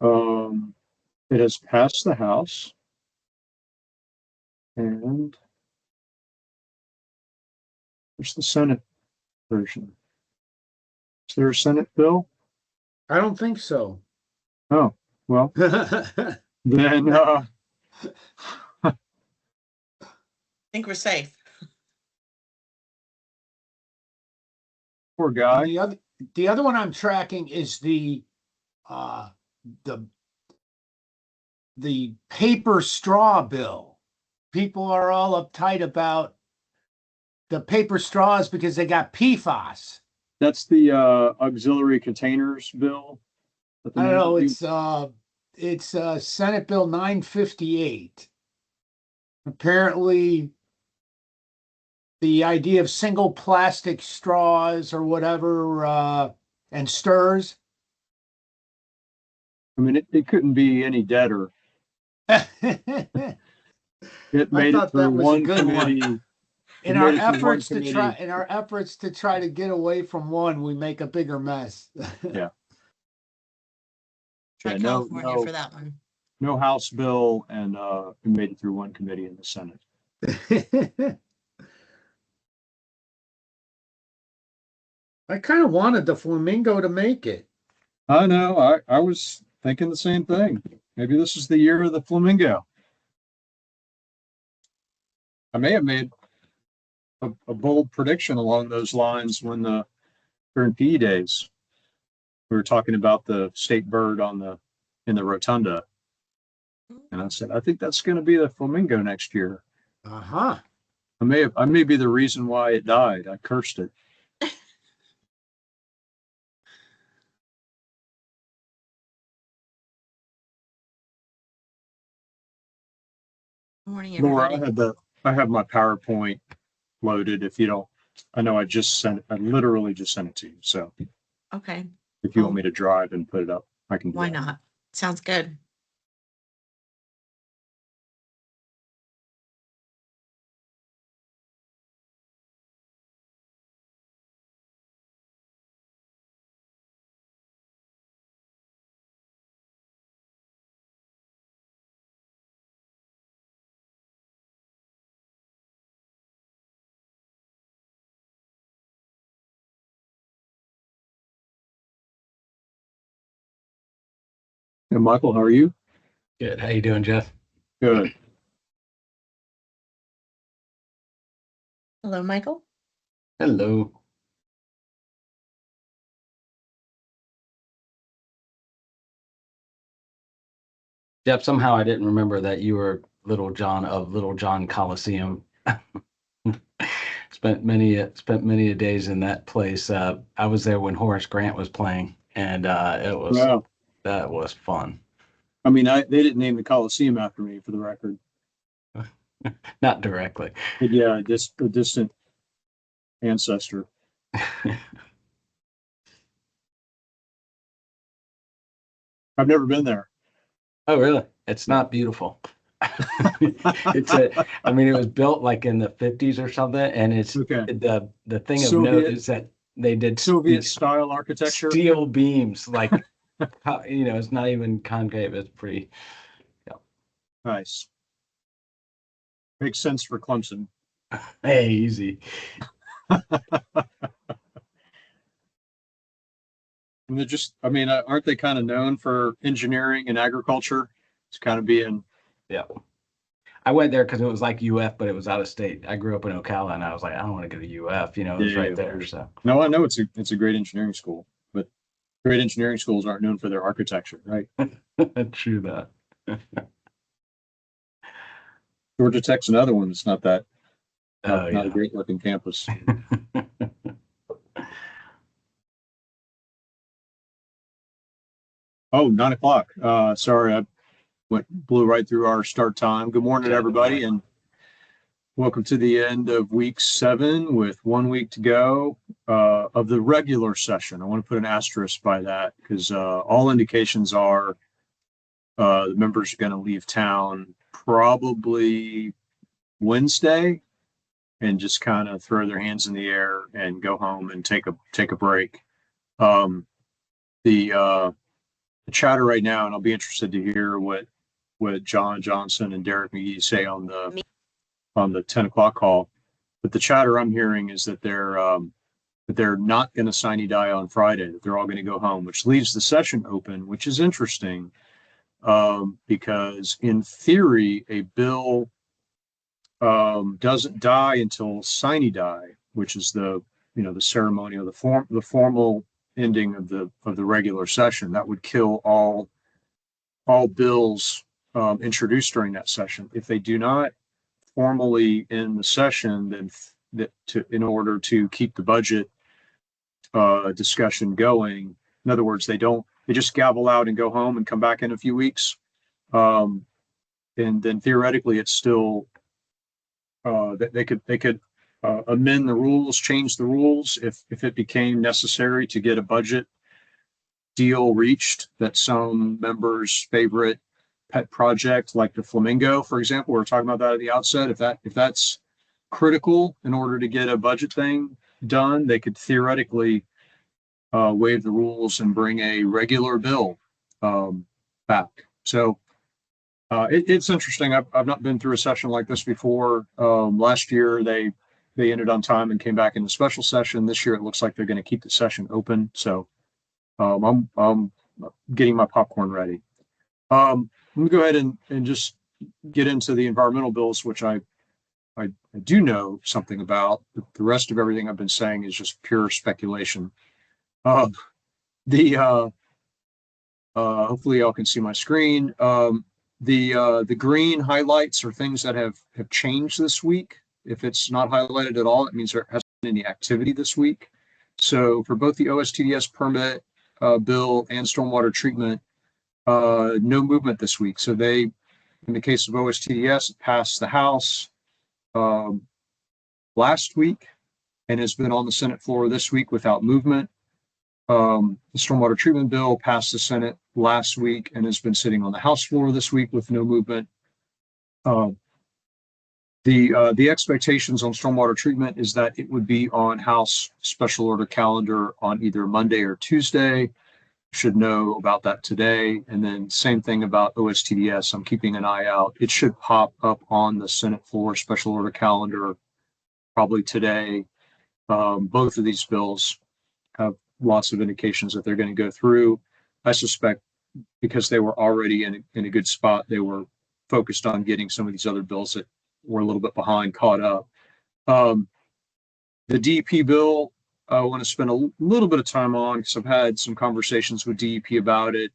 It has passed the House, and there's the Senate version. Is there a Senate bill? I don't think so. Oh, well, then I think we're safe. poor guy. The other one I'm tracking is the paper straw bill. People are all uptight about the paper straws because they got PFAS. That's the auxiliary containers bill. I don't know. It's Senate Bill 958. Apparently, the idea of single plastic straws or whatever and stirs. I mean, it couldn't be any deader. It made it through one committee. In our efforts to try to get away from one, we make a bigger mess. Yeah. Try California for that one. No House bill, and it made it through one committee in the Senate. I kind of wanted the flamingo to make it. I know. I was thinking the same thing. Maybe this is the year of the flamingo. I may have made a bold prediction along those lines when during PE days we were talking about the state bird in the rotunda, and I said I think that's going to be the flamingo next year. Uh-huh. I may be the reason why it died. I cursed it. Morning, everybody. Laura, I have my PowerPoint loaded. If you don't, I know I literally just sent it to you. So Okay. if you want me to drive and put it up, I can do Why that. not? Sounds good. And Michael, how are you? Good. How you doing, Jeff? Good. Hello, Michael. Hello. Jeff, somehow I didn't remember that you were Little John of Little John Coliseum. spent many a days in that place. I was there when Horace Grant was playing, and that was fun. I mean, they didn't name the Coliseum after me, for the record. Not directly. But yeah, just a distant ancestor. I've never been there. Oh, really? It's not beautiful. I mean, it was built like in the 50s or something, and it's okay. The thing of note is that they did Soviet style architecture, steel beams, like it's not even concave. It's pretty. Yeah. Nice. Makes sense for Clemson. Hey, easy. And they're just, I mean, aren't they kind of known for engineering and agriculture? It's kind of being. Yeah. I went there because it was like UF, but it was out of state. I grew up in Ocala, and I was like, I don't want to go to UF. It was right there. So. No, I know it's a great engineering school, but great engineering schools aren't known for their architecture, right? True that. Georgia Tech's another one that's not that. Not a great looking campus. Oh, 9 o'clock. Sorry, I blew right through our start time. Good morning, everybody, and welcome to the end of week 7 with 1 week to go of the regular session. I want to put an asterisk by that because all indications are the members are going to leave town probably Wednesday and just kind of throw their hands in the air and go home and take a break. chatter right now, and I'll be interested to hear what John Johnson and Derek McGee say on the 10 o'clock call. But the chatter I'm hearing is that they're not going to sine die on Friday, that they're all going to go home, which leaves the session open, which is interesting, because in theory, a bill doesn't die until sine die, which is the ceremonial, the formal ending of the regular session. That would kill all bills introduced during that session. If they do not formally end the session, then in order to keep the budget discussion going, in other words, they just gavel out and go home and come back in a few weeks, and then theoretically it's still they could amend the rules, change the rules if it became necessary to get a budget deal reached. That some members' favorite pet project, like the flamingo, for example, we were talking about that at the outset. If that's critical in order to get a budget thing done, they could theoretically waive the rules and bring a regular bill back. So it's interesting. I've not been through a session like this before. Last year they ended on time and came back in the special session. This year it looks like they're going to keep the session open. So I'm getting my popcorn ready. Let me go ahead and just get into the environmental bills, which I do know something about. The rest of everything I've been saying is just pure speculation. Hopefully y'all can see my screen. The green highlights are things that have changed this week. If it's not highlighted at all, it means there hasn't been any activity this week. So for both the OSTDS permit bill and stormwater treatment, no movement this week. So in the case of OSTDS, it passed the House last week and has been on the Senate floor this week without movement. The stormwater treatment bill passed the Senate last week and has been sitting on the House floor this week with no movement. The expectations on stormwater treatment is that it would be on House special order calendar on either Monday or Tuesday. Should know about that today. And then same thing about OSTDS. I'm keeping an eye out. It should pop up on the Senate floor special order calendar probably today. Both of these bills have lots of indications that they're going to go through. I suspect because they were already in a good spot, they were focused on getting some of these other bills that were a little bit behind caught up. The DEP bill, I want to spend a little bit of time on because I've had some conversations with DEP about it.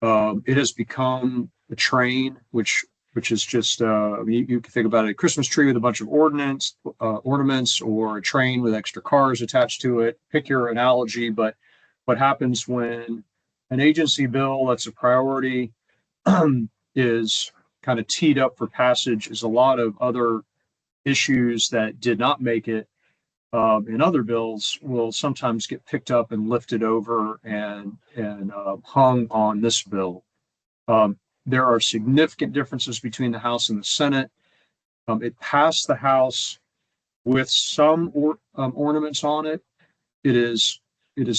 It has become a train, which is just, you can think about it, a Christmas tree with a bunch of ornaments, or a train with extra cars attached to it. Pick your analogy, but what happens when an agency bill that's a priority is kind of teed up for passage is a lot of other issues that did not make it in other bills will sometimes get picked up and lifted over and hung on this bill. There are significant differences between the House and the Senate. It passed the House with some ornaments on it. It is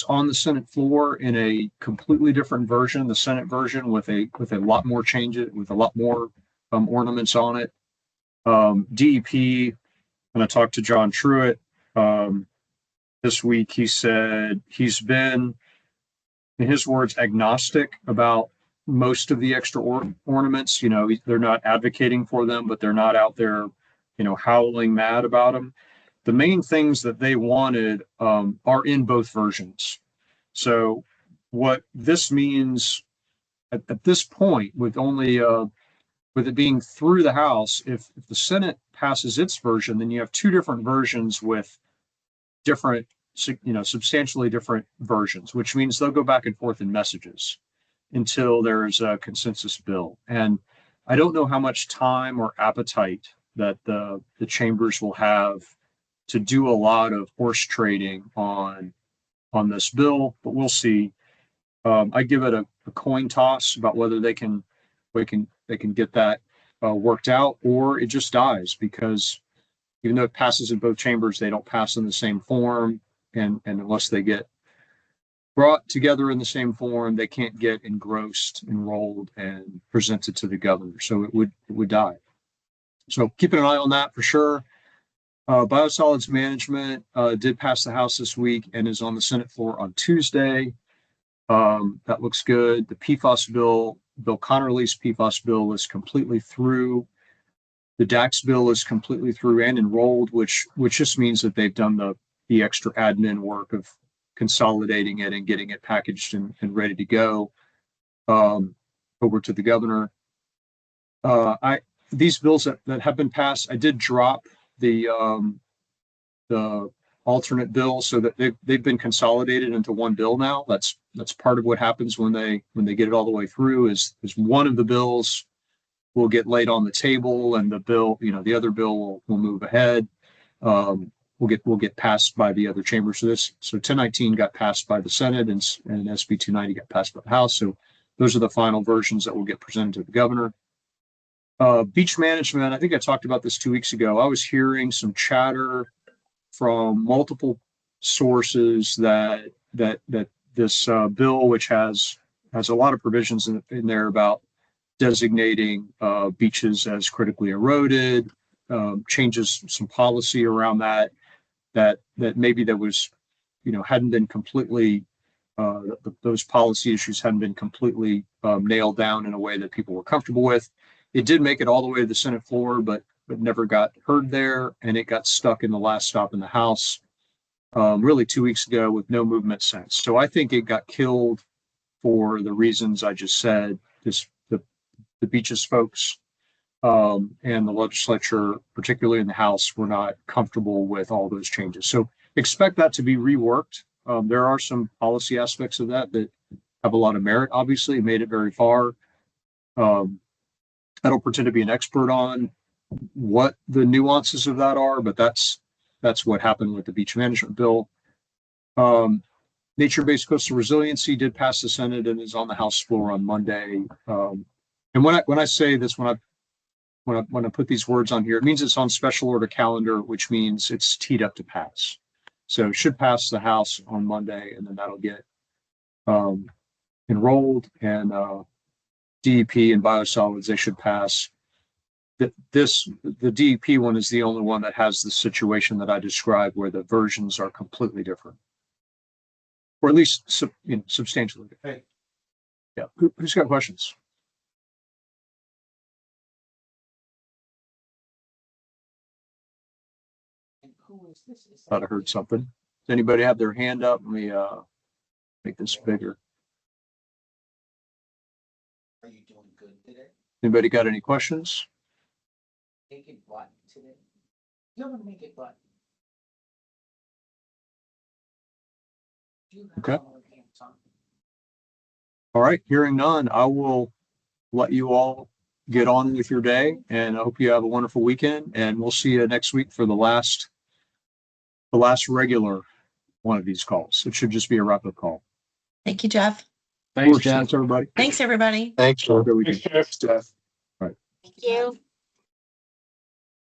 on the Senate floor in a completely different version, the Senate version with a lot more changes, with a lot more ornaments on it. DEP, when I talked to John Truitt this week, he said he's been, in his words, agnostic about most of the extra ornaments. They're not advocating for them, but they're not out there, howling mad about them. The main things that they wanted are in both versions. So what this means at this point, with it being through the House, if the Senate passes its version, then you have two different versions with different, substantially different versions, which means they'll go back and forth in messages until there's a consensus bill. And I don't know how much time or appetite that the chambers will have to do a lot of horse trading on this bill, but we'll see. I give it a coin toss about whether they can get that worked out, or it just dies, because even though it passes in both chambers, they don't pass in the same form, and unless they get brought together in the same form, they can't get engrossed, enrolled, and presented to the governor. So it would die. So keeping an eye on that for sure. Biosolids management did pass the House this week and is on the Senate floor on Tuesday. That looks good. The PFAS bill, Bill Connerly's PFAS bill, is completely through. The DAX bill is completely through and enrolled, which just means that they've done the extra admin work of consolidating it and getting it packaged and ready to go over to the governor. These bills that have been passed, I did drop the alternate bill so that they've been consolidated into one bill now. That's part of what happens when they get it all the way through is one of the bills will get laid on the table and the bill, the other bill will move ahead. Will get passed by the other chambers. So 1019 got passed by the Senate and SB 290 got passed by the House. So those are the final versions that will get presented to the governor. Beach management, I think I talked about this 2 weeks ago. I was hearing some chatter from multiple sources that this bill, which has a lot of provisions in there about designating beaches as critically eroded, changes some policy around that maybe there was, hadn't been completely, those policy issues hadn't been completely nailed down in a way that people were comfortable with. It did make it all the way to the Senate floor, but never got heard there, and it got stuck in the last stop in the House, really 2 weeks ago with no movement since. So I think it got killed for the reasons I just said. The beaches folks and the legislature, particularly in the House, were not comfortable with all those changes. So expect that to be reworked. There are some policy aspects of that have a lot of merit, obviously, made it very far. I don't pretend to be an expert on what the nuances of that are, but that's what happened with the beach management bill. Nature-based coastal resiliency did pass the Senate and is on the House floor on Monday. And when I say this, when I put these words on here, it means it's on special order calendar, which means it's teed up to pass. So it should pass the House on Monday, and then that'll get enrolled, and DEP and biosolids, they should pass. The DEP one is the only one that has the situation that I described where the versions are completely different, or at least substantially different. Hey. Yeah, who's got questions? Thought I heard something. Does anybody have their hand up? Let me make this bigger. Are you doing good today? Anybody got any questions? Make it button today. You want to make it button. Okay. All right, hearing none, I will let you all get on with your day, and I hope you have a wonderful weekend, and we'll see you next week for the last regular one of these calls. It should just be a wrap-up call. Thank you, Jeff. Thanks, Thanks, everybody. Thanks, everybody. Thanks, Jeff. Thank you.